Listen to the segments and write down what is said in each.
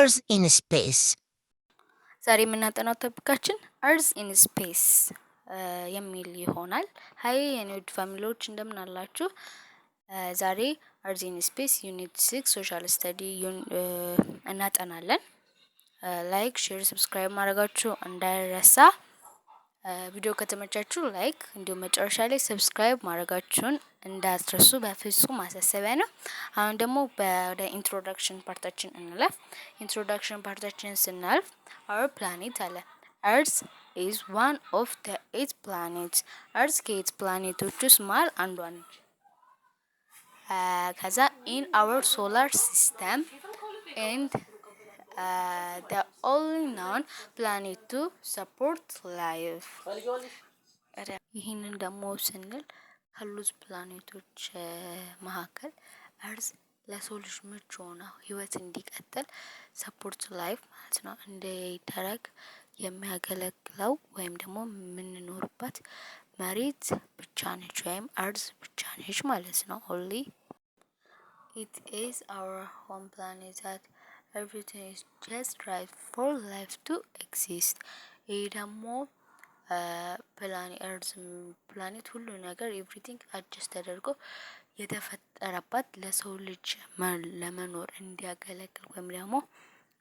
Earth in Space ዛሬ የምናጠናው ቶፒካችን Earth in Space የሚል ይሆናል። ሃይ የኔ ውድ ፋሚሊዎች እንደምን አላችሁ? ዛሬ Earth in Space ዩኒት 6 ሶሻል ስተዲ እናጠናለን። ላይክ፣ ሼር፣ ሰብስክራይብ ማድረጋችሁ እንዳይረሳ። ቪዲዮ ከተመቻችሁ ላይክ እንዲሁም መጨረሻ ላይ ሰብስክራይብ ማድረጋችሁን እንዳትረሱ በፍጹም ማሳሰቢያ ነው። አሁን ደግሞ ወደ ኢንትሮዳክሽን ፓርታችን እንለፍ። ኢንትሮዳክሽን ፓርታችን ስናልፍ our planet አለ Earth is one of the 8 planets. Earth ከ8 ፕላኔቶች ውስጥ መሃል አንዷ ነች። ከዛ in our solar system and the only known planet to support life. ይህንን ደግሞ ስንል ካሉት ፕላኔቶች መካከል እርዝ ለሰው ልጅ ምቹ ሆና ህይወት እንዲቀጥል ሰፖርት ላይፍ ማለት ነው እንዲደረግ የሚያገለግለው ወይም ደግሞ የምንኖርባት መሬት ብቻ ነች ወይም እርዝ ብቻ ነች ማለት ነው። only it is our home planet that everything is just right for life to exist. ይሄ ደግሞ ፕላኔት ሁሉ ነገር ኤቭሪቲንግ አጀስት ተደርጎ የተፈጠረባት ለሰው ልጅ ለመኖር እንዲያገለግል ወይም ደግሞ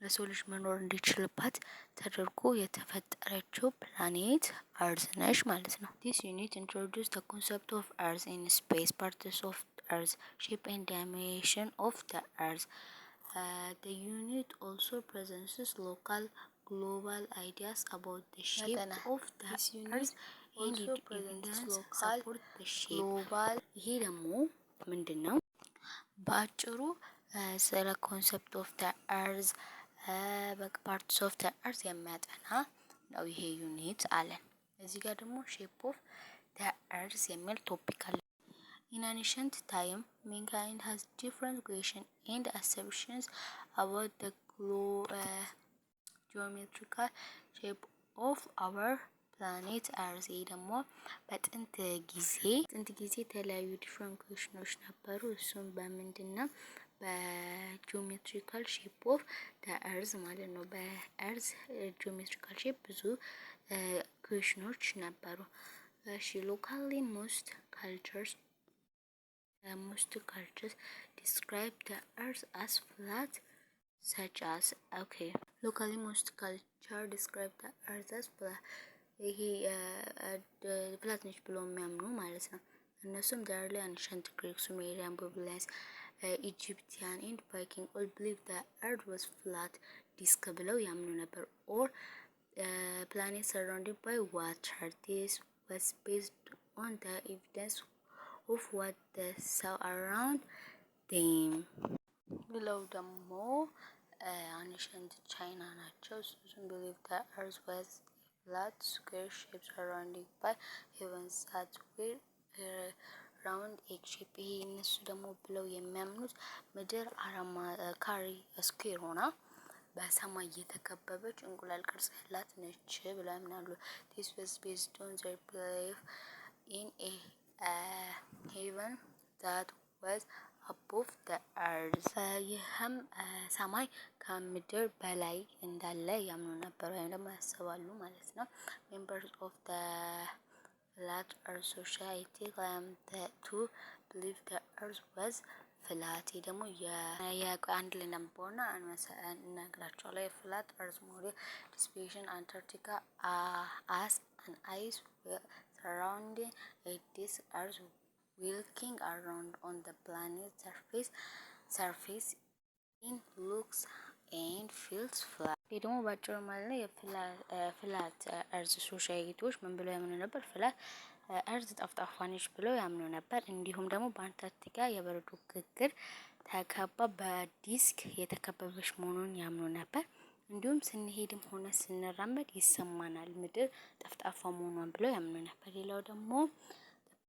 ለሰው ልጅ መኖር እንዲችልባት ተደርጎ የተፈጠረችው ፕላኔት እርዝ ነች ማለት ነው። This unit introduces the concept of Earth in space, parts of Earth, shape and dimension of the Earth. The unit also presents local global ideas about the shape of the Earth and it evidence support the shape. Global ይሄ ደግሞ ምንድነው? በአጭሩ ስለ ኮንሰፕት ኦፍ the Earth ፓርትስ ኦፍ the Earth የሚያጠና ነው ይሄ ዩኒት አለን። እዚህ ጋር ደግሞ ሼፕ ኦፍ the Earth የሚል ቶፒክ አለ። In ancient time, mankind has different questions and assumptions about the geometrical shape of our planet Earth. ይሄ ደግሞ በጥንት ጊዜ የተለያዩ ዲፍረንት ኩዌሽኖች ነበሩ። እሱም በምንድነው በጂኦሜትሪካል ሼፕ ኦፍ the Earth ማለት ነው። በእርዝ ጂኦሜትሪካል ሼፕ ብዙ ኩዌሽኖች ነበሩ። እሺ locally most cultures describe the Earth as flat such as locally most culture describe the Earth as flat. ይሄ ፍላት ነች ብሎ የሚያምኑ ማለት ነው። እነሱም ዳርሊ አንሸንት ግሪክ፣ ሱሜሪያን፣ ባቢሎኒያንስ፣ ኢጂፕቲያን ኤንድ ቫይኪንግ all believe the Earth was flat disk ብለው ያምኑ ነበር። or planet surrounded by water. This was based on the evidence of what they saw around them. ብለው ደግሞ አንሸንት ቻይና ናቸው። some believe the Earth was flat square shape surrounded by heavens that were round egg shape. ይሄ እነሱ ደግሞ ብለው የሚያምኑት ምድር ካሬ ስኩዌር ሆና በሰማይ የተከበበች እንቁላል ቅርጽ ያላት ነች ብለው ያምናሉ። This was based on their belief in a heaven that was above the Earth. ይህም ሰማይ ከምድር በላይ እንዳለ ያምኑ ነበር ወይም ደግሞ ያስባሉ ማለት ነው። Members of the Flat Earth Society claim to believe the Earth was flat. ደግሞ አንድ ላይ ነምቦና እንነግራቸዋለን። Flat Earth model distribution Antarctica as an ice surrounding a disk Earth walking around on the planet's surface in looks and feels flat. ይሄ ደግሞ ባጭሩ ማለት ነው የፍላት እርዝ ሶሳይቲዎች ምን ብለው ያምኑ ነበር? ፍላት እርዝ ጠፍጣፋ ነች ብለው ያምኑ ነበር። እንዲሁም ደግሞ በአንታርክቲካ የበረዶ ግግር ተከባ በዲስክ የተከበበች መሆኑን ያምኑ ነበር። እንዲሁም ስንሄድም ሆነ ስንራመድ ይሰማናል ምድር ጠፍጣፋ መሆኗን ብለው ያምኑ ነበር። ሌላው ደግሞ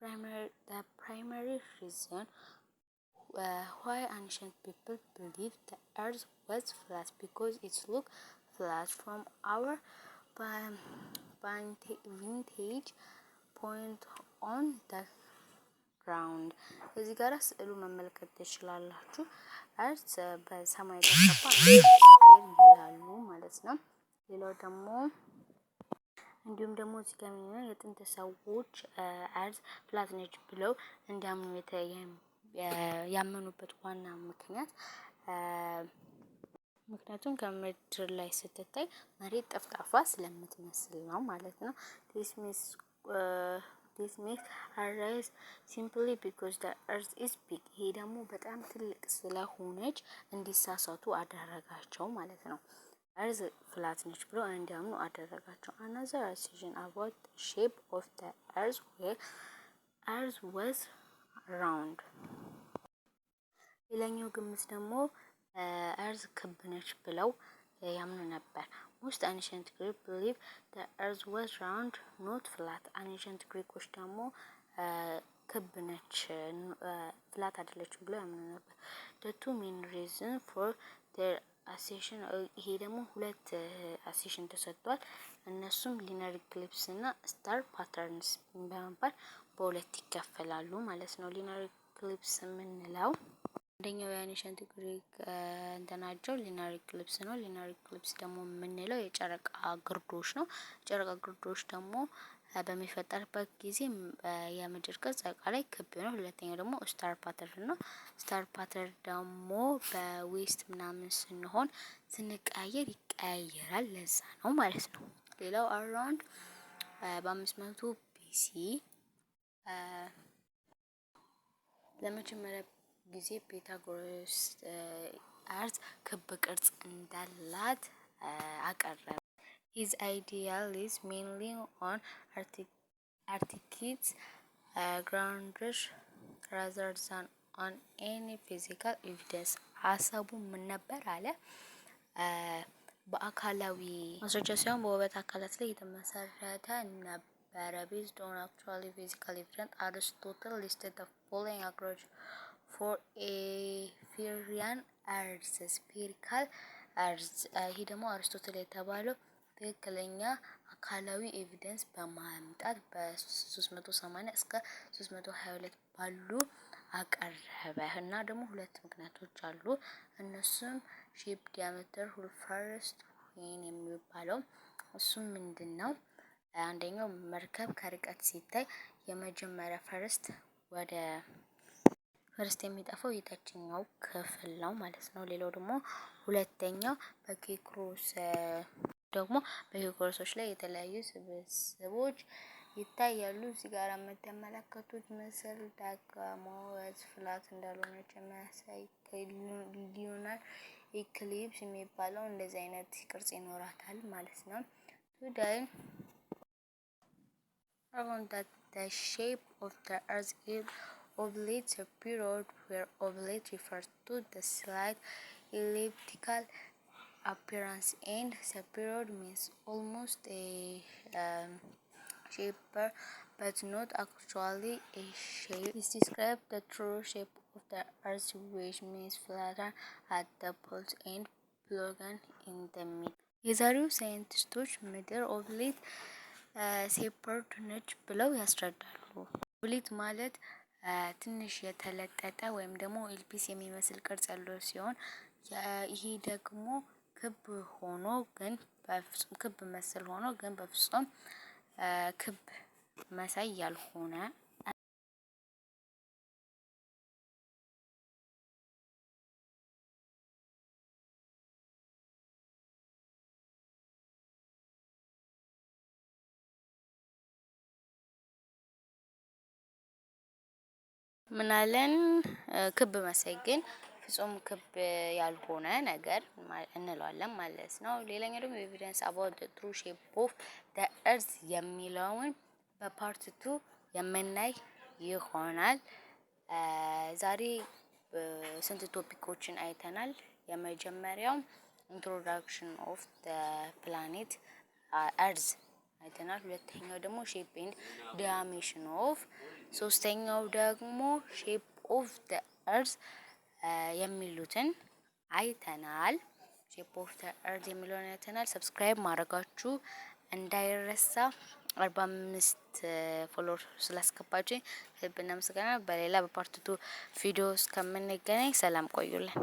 the primary reason why ancient people believed the Earth was flat because it looked flat from our vantage point on the ground. እዚህ ጋር ስዕሉ መመልከት ትችላላችሁ። እርዝ በሰማይ ተከባ ይችላሉ ማለት ነው። ሌላው ደግሞ እንዲሁም ደግሞ እዚህ ጋር የጥንት ሰዎች እርዝ ፍላት ነች ብለው እንዲያምኑ ያመኑበት ዋና ምክንያቱም ከምድር ላይ ስትታይ መሬት ጠፍጣፋ ስለምትመስል ነው ማለት ነው። this makes arise simply because the earth is big። ይሄ ደግሞ በጣም ትልቅ ስለሆነች እንዲሳሳቱ አደረጋቸው ማለት ነው። earth flat ነች ብሎ እንዲያምኑ አደረጋቸው። another assumption about the shape of the earth was round። ሌላኛው ግምት ደግሞ earth ክብ ነች ብለው ያምኑ ነበር። most ancient Greeks believed the earth was round not flat። ancient ግሪኮች ደግሞ ክብ ነች ፍላት አይደለችም ብለው ያምኑ ነበር። the two main reasons for their ascension ይሄ ደግሞ ሁለት አሴሽን ተሰጥቷል። እነሱም ሊነር ኢክሊፕስ እና ስታር ፓተርንስ በመባል በሁለት ይከፈላሉ ማለት ነው። ሊነር ኢክሊፕስ የምንለው አንደኛው የአንሸንት ግሪክ እንትናቸው ሊነር ኢክሊፕስ ነው። ሊነር ኢክሊፕስ ደግሞ የምንለው የጨረቃ ግርዶሽ ነው። የጨረቃ ግርዶሽ ደግሞ በሚፈጠርበት ጊዜ የምድር ቅርጽ ላይ ክብ ነው። ሁለተኛው ደግሞ ስታር ፓተርን ነው። ስታር ፓተርን ደግሞ በዌስት ምናምን ስንሆን ስንቀያየር ይቀያየራል፣ ለዛ ነው ማለት ነው። ሌላው አራውንድ በ500 ቢሲ ለመጀመሪያ ጊዜ ፒታጎረስ እርዝ ክብ ቅርጽ እንዳላት አቀረበ። his idea is mainly on architect's grounds rather than on any physical evidence። ሀሳቡ ምን ነበር አለ በአካላዊ ማስረጃ ሳይሆን በውበት አካላት ላይ የተመሰረተ ነበረ። based on actually physical evidence Aristotle listed the following approach for a Sphaerian earth spherical earth። ይሄ ደግሞ አሪስቶትል የተባለው ትክክለኛ አካላዊ ኤቪደንስ በማምጣት በ380 እስከ 322 ባሉ አቀረበ እና ደግሞ ሁለት ምክንያቶች አሉ። እነሱም ሼፕ ዲያሜትር ሁል ፈርስት ወይን የሚባለው እሱም ምንድነው? አንደኛው መርከብ ከርቀት ሲታይ የመጀመሪያ ፈርስት የሚጠፋው የታችኛው ክፍል ነው ማለት ነው። ሌላው ደግሞ ሁለተኛው በኬክሮሶች ላይ የተለያዩ ስብስቦች ይታያሉ። እዚህ ጋር የምትመለከቱት ምስል ደግሞ ፍላት እንዳልሆነች የሚያሳይ ሊዩናር ኢክሊፕስ የሚባለው እንደዚህ አይነት ቅርጽ ይኖራታል ማለት ነው። ቱዴይ around that the shape of the earth is oblate period where oblate refers to the slight elliptical appearance and the period means almost a shape but not actually a shape. This describes the true shape of the earth which means flatter at the poles and plummet in the middle። የዛሬው ሳይንቲስቶች ምድር ኦብሊት ሴፐርድ ነች ብለው ያስረዳሉ። ኦብሊት ማለት ትንሽ የተለጠጠ ወይም ደግሞ ኤልፒስ የሚመስል ቅርጽ ያለው ሲሆን ይሄ ደግሞ ክብ መሰል ሆኖ ግን በፍጹም ክብ መሳይ ያልሆነ ምናለን ክብ መሳይ ግን ፍጹም ክብ ያልሆነ ነገር እንለዋለን ማለት ነው። ሌላኛው ደግሞ ኤቪደንስ about the true shape of the earth የሚለውን በፓርት 2 የምናይ ይሆናል። ዛሬ ስንት ቶፒኮችን አይተናል። የመጀመሪያው ኢንትሮዳክሽን ኦፍ the planet earth አይተናል። ሁለተኛው ደግሞ ሼፕ ኤንድ ዳይሜንሽን ኦፍ፣ ሶስተኛው ደግሞ ሼፕ ኦፍ the earth የሚሉትን አይተናል። ሼፕ ኦፍ the earth የሚለውን አይተናል። ሰብስክራይብ ማድረጋችሁ እንዳይረሳ። 45 ፎሎወር ስላስገባችኝ ልብ እናመሰግናለን። በሌላ በፓርት 2 ቪዲዮ እስከምንገናኝ ሰላም ቆዩልን።